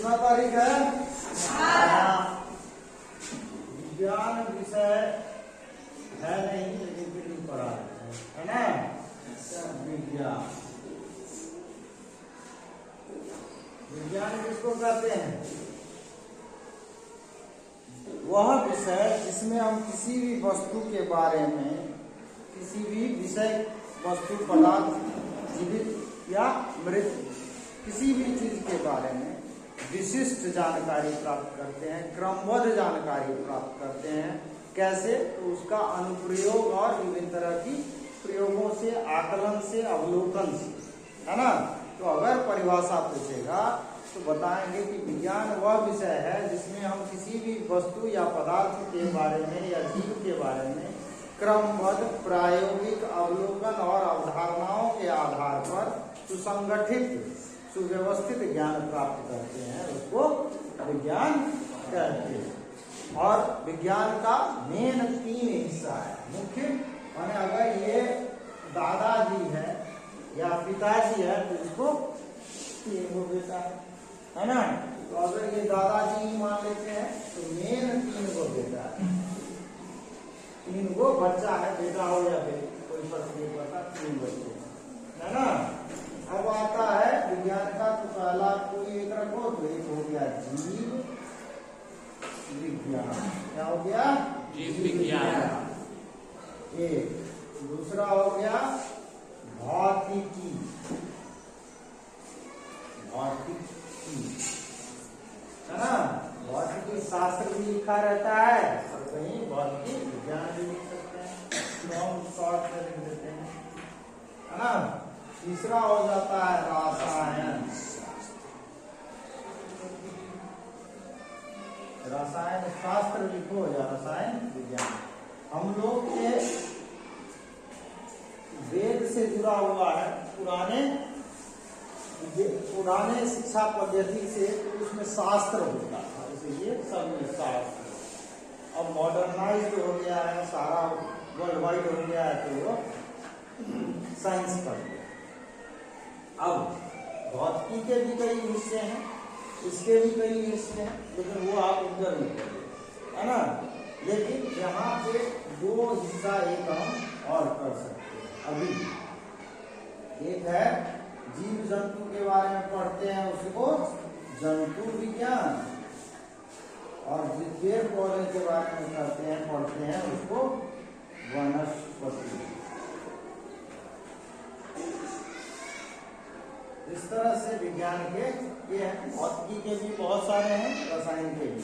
कितना तारीख है? विज्ञान विषय है नहीं लेकिन फिर भी पढ़ा है ना। विज्ञान, विज्ञान किसको कहते हैं? वह विषय जिसमें हम किसी भी वस्तु के बारे में, किसी भी विषय, वस्तु, पदार्थ, जीवित या मृत, किसी भी चीज के बारे में विशिष्ट जानकारी प्राप्त करते हैं, क्रमबद्ध जानकारी प्राप्त करते हैं। कैसे? तो उसका अनुप्रयोग और विभिन्न तरह की प्रयोगों से, आकलन से, अवलोकन से, है ना। तो अगर परिभाषा पूछेगा तो बताएंगे कि विज्ञान वह विषय है जिसमें हम किसी भी वस्तु या पदार्थ के बारे में या जीव के बारे में क्रमबद्ध प्रायोगिक अवलोकन और अवधारणाओं के आधार पर सुसंगठित, सुव्यवस्थित ज्ञान प्राप्त करते हैं, उसको विज्ञान कहते हैं। और विज्ञान का मेन 3 हिस्सा है मुख्य। माने अगर ये दादाजी है या पिताजी है तो इसको 3 गो बेटा है ना। तो अगर ये दादाजी ही मान लेते हैं तो मेन 3 गो बेटा है, 3 गो बच्चा है, बेटा हो या बेटी कोई फर्क नहीं पड़ता, 3 बच्चे है ना। अब आता है विज्ञान का, तो पहला कोई एक रखो तो एक हो गया जीव विज्ञान। क्या हो गया? जीव विज्ञान। एक दूसरा हो गया भौतिकी, भौतिकी है ना। भौतिकी शास्त्र भी लिखा रहता है और कहीं भौतिकी विज्ञान भी लिख सकते हैं, तो हम शॉर्ट में लिख देते हैं, है ना। तीसरा हो जाता है रसायन, रसायन शास्त्र लिखो या रसायन विज्ञान। हम लोग के वेद से जुड़ा हुआ है, पुराने शिक्षा पद्धति से, तो उसमें शास्त्र होता था, इसलिए सब में शास्त्र। अब मॉडर्नाइज हो गया है, सारा वर्ल्ड वाइड हो गया है, तो वो साइंस कर गया। अब भौतिकी के भी कई हिस्से हैं, इसके भी कई हिस्से हैं, लेकिन वो आप उधर नहीं करिए, है ना। लेकिन यहाँ पे 2 हिस्सा एक हम और कर सकते हैं अभी। एक है जीव जंतु के बारे में पढ़ते हैं, उसको जंतु विज्ञान, और पेड़ पौधे के बारे में पढ़ते हैं उसको वनस्पति। इस तरह से विज्ञान के ये हैं। भौतिकी के भी बहुत सारे हैं, रसायन के भी,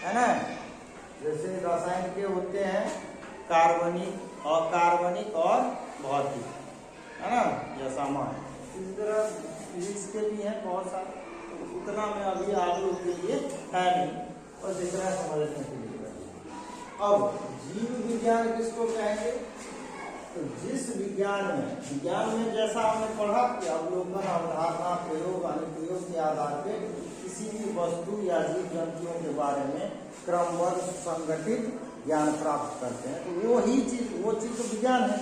है ना। जैसे रसायन के होते हैं कार्बनिक, अकार्बनिक और भौतिक, है ना, या सामान्य। इस तरह फिजिक्स के भी हैं बहुत सारे, उतना में अभी आप लोग के लिए है नहीं, बस इतना समझने के लिए। अब जीव विज्ञान किसको कहेंगे? तो जिस विज्ञान में जैसा हमने पढ़ा कि अवलोकन, अवधारणा, प्रयोग, अनुप्रयोग के आधार पे किसी भी वस्तु या जीव जंतुओं के बारे में क्रमबद्ध संगठित ज्ञान प्राप्त करते हैं, तो वो चीज तो विज्ञान है।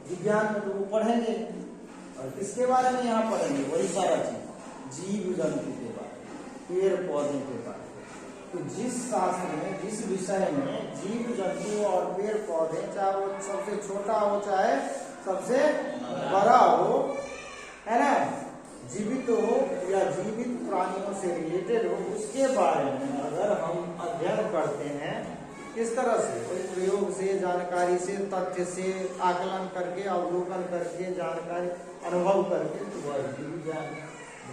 विज्ञान में तो वो पढ़ेंगे, और किसके बारे में यहाँ पढ़ेंगे? वही सारा चीज, जीव जंतु के बारे में, पेड़ पौधे के बारे में। तो जिस शास्त्र में, जिस विषय में जीव जंतु और पेड़ पौधे, चाहे वो सबसे छोटा हो चाहे सबसे बड़ा हो, है ना, जीवित हो या जीवित प्राणियों से रिलेटेड हो, उसके बारे में अगर हम अध्ययन करते हैं, किस तरह से? कोई प्रयोग से, जानकारी से, तथ्य से, आकलन करके, अवलोकन करके, जानकारी अनुभव करके, तो वह जीव विज्ञान।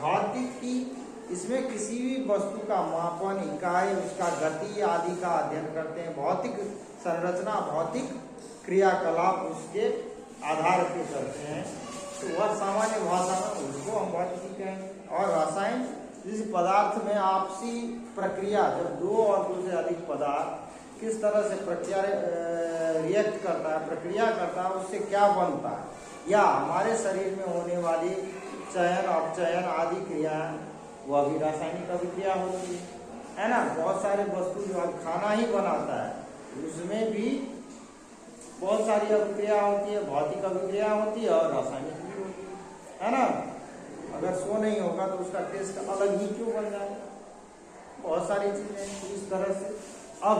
भौतिकी, इसमें किसी भी वस्तु का मापन, इकाई, उसका गति आदि का अध्ययन करते हैं। भौतिक संरचना, भौतिक क्रियाकलाप उसके आधार पे करते हैं, तो वह सामान्य भाषा में उसको हम भौतिकी कहेंगे। और रसायन, जिस पदार्थ में आपसी प्रक्रिया, जब 2 और 2 से अधिक पदार्थ किस तरह से प्रक्रिया रिएक्ट करता है, प्रक्रिया करता है, उससे क्या बनता है, या हमारे शरीर में होने वाली चयन, अपचयन आदि क्रियाएं, वह भी रासायनिक अभिक्रिया होती है ना। बहुत सारे वस्तु जो हम खाना ही बनाता है, उसमें भी बहुत सारी अभिक्रिया होती है, भौतिक अभिक्रिया होती है और रासायनिक भी होती है ना। अगर सो नहीं होगा तो उसका टेस्ट अलग ही क्यों बन जाएगा, बहुत सारी चीजें हैं इस तरह से। अब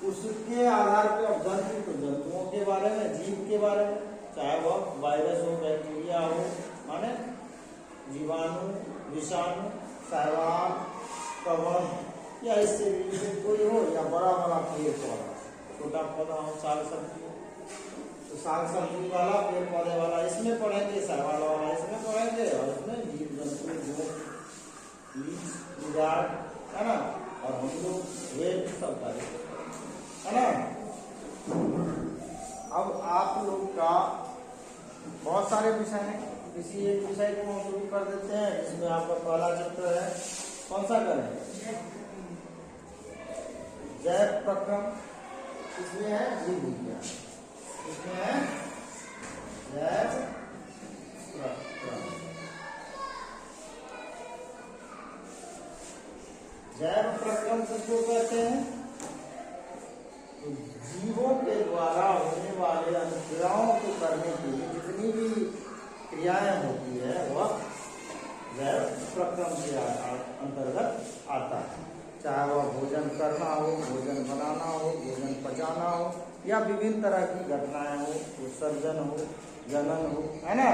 उसके आधार पर अब जंतु तो जंतुओं के बारे में, जीव के बारे में, चाहे वह वायरस हो, बैक्टीरिया हो, माने जीवाणु, विषाणु, शैवाल, कवक या इससे रिलेटेड कोई हो, या बड़ा बड़ा पेड़ पौधा, छोटा पौधा हो, साग सब्जी हो, तो साग सब्जी वाला, पेड़ पौधे वाला इसमें पढ़ेंगे, शैवाल वाला इसमें पढ़ेंगे, और इसमें जीव जंतु, उजाड़, है ना, और हम लोग वेद सब करेंगे, है ना। अब आप लोग का बहुत सारे विषय हैं, किसी एक विषय को हम शुरू कर देते हैं, जिसमें आपका पहला चैप्टर है, कौन सा करें? जैव प्रक्रम। इसमें है जीव विज्ञान, इसमें है जैव प्रक्रम। जैव प्रक्रम किसको कहते हैं? तो जीवों के द्वारा होने वाले अनुक्रियाओं को करने के लिए जितनी भी क्रियाएं होती है वह जैव प्रक्रम के अंतर्गत आता है। चाहे वह भोजन करना हो, भोजन बनाना हो, भोजन पचाना हो, या विभिन्न तरह की घटनाएं हो, उत्सर्जन हो, जनन हो, है ना,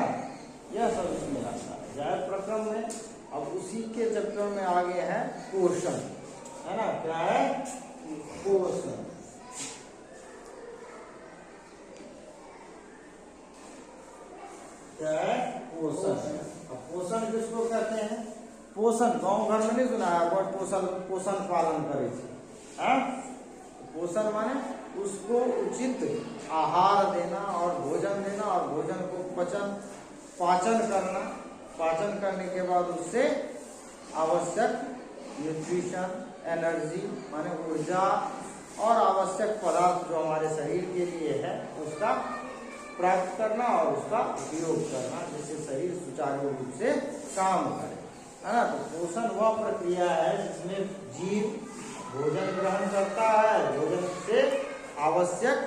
यह सब इसमें आता है जैव प्रक्रम में। अब उसी के चक्कर में आगे है पोषण, है ना। क्या है? पोषण। क्या है? पोषण। अब पोषण किसको कहते हैं? पोषण गांव घर में नहीं सुना है, बट पोषण पालन करे। पोषण माने उसको उचित आहार देना और भोजन देना, और भोजन को पाचन करना, पाचन करने के बाद उससे आवश्यक न्यूट्रिशन, एनर्जी माने ऊर्जा और आवश्यक पदार्थ जो हमारे शरीर के लिए है उसका प्राप्त करना और उसका उपयोग करना, जिससे शरीर सुचारू रूप से काम करे, है ना। तो पोषण वह प्रक्रिया है जिसमें जीव भोजन ग्रहण करता है, भोजन से आवश्यक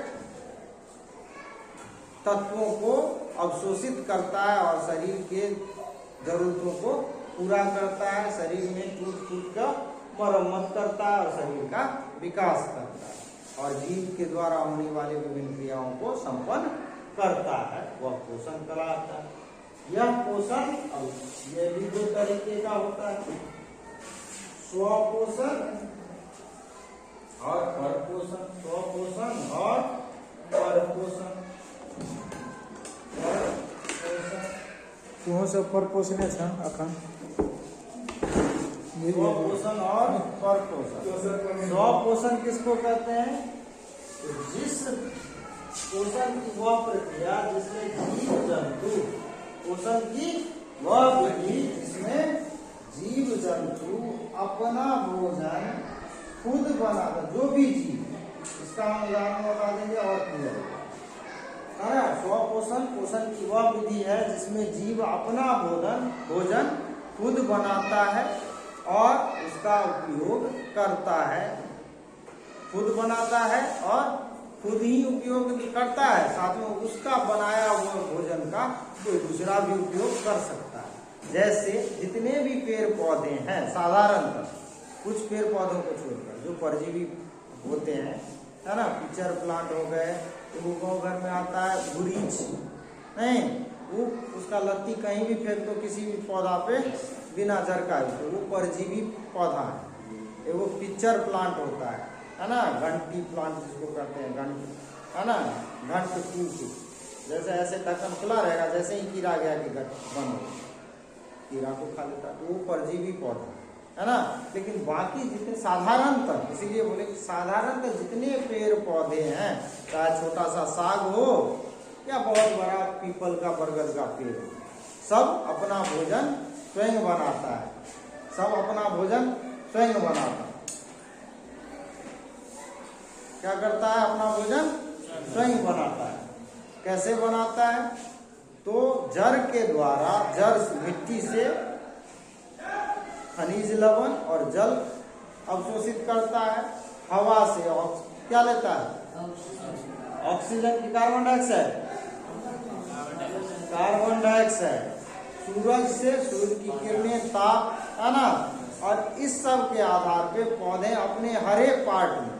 तत्वों को अवशोषित करता है और शरीर के जरूरतों को पूरा करता है, शरीर में टूट का मरम्मत करता है और शरीर का विकास करता है, और जीव के द्वारा होने वाली विभिन्न क्रियाओं को संपन्न करता है, वह पोषण कराता है। यह पोषण अब ये भी दो तरीके का होता है, स्वपोषण और परपोषण। स्वपोषण और परपोषण। तुम सब पर पोषण छ अखन स्वपोषण और परपोषण। स्वपोषण किसको कहते हैं? जिस पोषण की वह प्रक्रिया जिसमें जीव जंतु, पोषण की वह विधि जिसमें जीव जंतु अपना भोजन खुद बनाता, जो भी जीव, इसका हम उदाहरण बता देंगे और क्लियर होगा। स्वपोषण पोषण की वह विधि है जिसमें जीव अपना भोजन खुद बनाता है और उसका उपयोग करता है, खुद बनाता है और खुद ही उपयोग करता है, साथ में उसका बनाया हुआ भोजन का कोई दूसरा भी उपयोग कर सकता है। जैसे जितने भी पेड़ पौधे हैं, साधारणतः कुछ पेड़ पौधों को छोड़कर जो परजीवी होते हैं, है ना, पिक्चर प्लांट हो गए, वो गाँव घर में आता है, गुरीच नहीं, वो उसका लत्ती कहीं भी फेंक दो किसी भी पौधा पे बिना जड़ का, तो वो परजीवी पौधा है। वो पिक्चर प्लांट होता है ना, घंटी प्लांट जिसको कहते हैं, घंट, है ना, घंट फूल। जैसे ऐसे ढक्कन खुला रहेगा, जैसे ही कीड़ा गया कि बंद हो, कीड़ा को खा लेता है, तो वो परजीवी पौधा है ना। लेकिन बाकी जितने साधारणतः, इसीलिए बोले कि साधारणतः जितने पेड़ पौधे हैं, चाहे छोटा सा साग हो या बहुत बड़ा पीपल का, बरगद का पेड़ हो, सब अपना भोजन स्वयं बनाता है, सब अपना भोजन स्वयं बनाता है। क्या करता है? अपना भोजन स्वयं बनाता है। कैसे बनाता है? तो जड़ के द्वारा, जड़ मिट्टी से खनिज लवण और जल अवशोषित करता है, हवा से क्या लेता है? ऑक्सीजन की कार्बन डाइऑक्साइड, सूरज से सूर्य की किरणें, ताप, है ना, और इस सब के आधार पे पौधे अपने हर एक पार्ट में,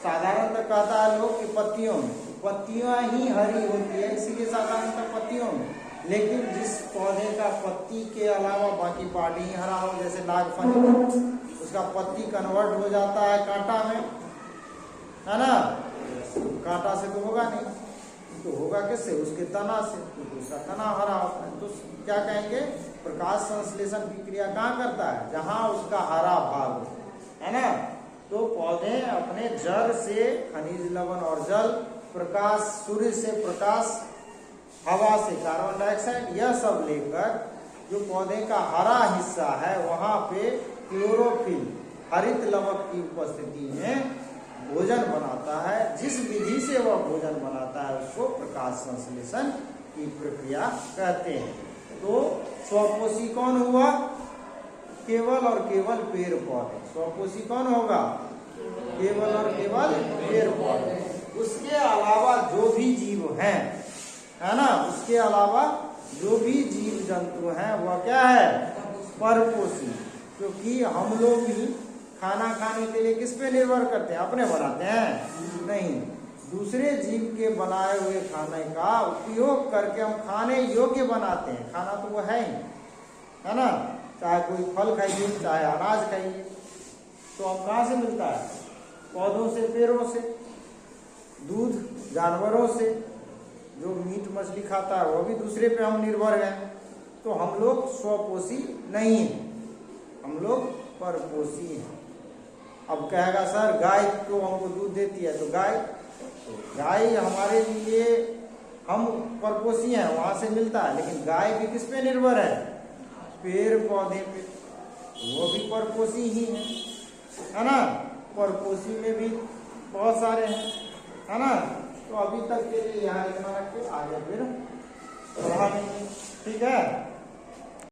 साधारणतः कहता है लोग कि पत्तियों में, पत्तियां ही हरी होती है इसीलिए साधारणतः पत्तियों में, लेकिन जिस पौधे का पत्ती के अलावा बाकी पार्ट ही हरा हो, जैसे नागफनी, उसका पत्ती कन्वर्ट हो जाता है कांटा में, है ना, कांटा से तो होगा नहीं, तो होगा किससे, उसके तना से, क्योंकि उसका तना हरा होता है। तो क्या कहेंगे, प्रकाश संश्लेषण की क्रिया कहाँ करता है, जहां उसका हरा भाग हो, है ना। तो पौधे अपने जड़ से खनिज लवण और जल, प्रकाश सूर्य से प्रकाश, हवा से कार्बन डाइऑक्साइड, यह सब लेकर जो पौधे का हरा हिस्सा है वहां पे क्लोरोफिल, हरित लवक की उपस्थिति में भोजन बनाता है। जिस विधि से वह भोजन बनाता है उसको प्रकाश संश्लेषण की प्रक्रिया कहते हैं। तो स्वपोषी कौन हुआ, केवल और केवल पेड़ पौधे। स्वपोषी कौन होगा, केवल और केवल पेड़ पौधे। उसके अलावा जो भी जीव हैं, है ना, उसके अलावा जो भी जीव जंतु हैं वह क्या है, परपोषी। क्योंकि हम लोग भी खाना खाने के लिए किस पे निर्भर करते हैं, अपने बनाते हैं नहीं, दूसरे जीव के बनाए हुए खाने का उपयोग करके हम खाने योग्य बनाते हैं। खाना तो वो है ही, है ना, चाहे कोई फल खाइए चाहे अनाज खाइए, तो हम कहाँ से मिलता है, पौधों से, पेड़ों से, दूध जानवरों से, जो मीट मछली खाता है वो भी दूसरे पे हम निर्भर हैं। तो हम लोग स्वपोषी नहीं हैं, हम लोग परपोषी हैं। अब कहेगा सर गाय तो हमको दूध देती है, तो गाय हमारे लिए, हम परपोषी हैं, वहां से मिलता है, लेकिन गाय भी किस पे निर्भर है, पेड़ पौधे पे, वो भी परपोषी ही है ना। परपोषी में भी बहुत सारे हैं, है ना। तो अभी तक के लिए यहाँ इतना रख के आगे फिर पढ़ा नहीं, ठीक है।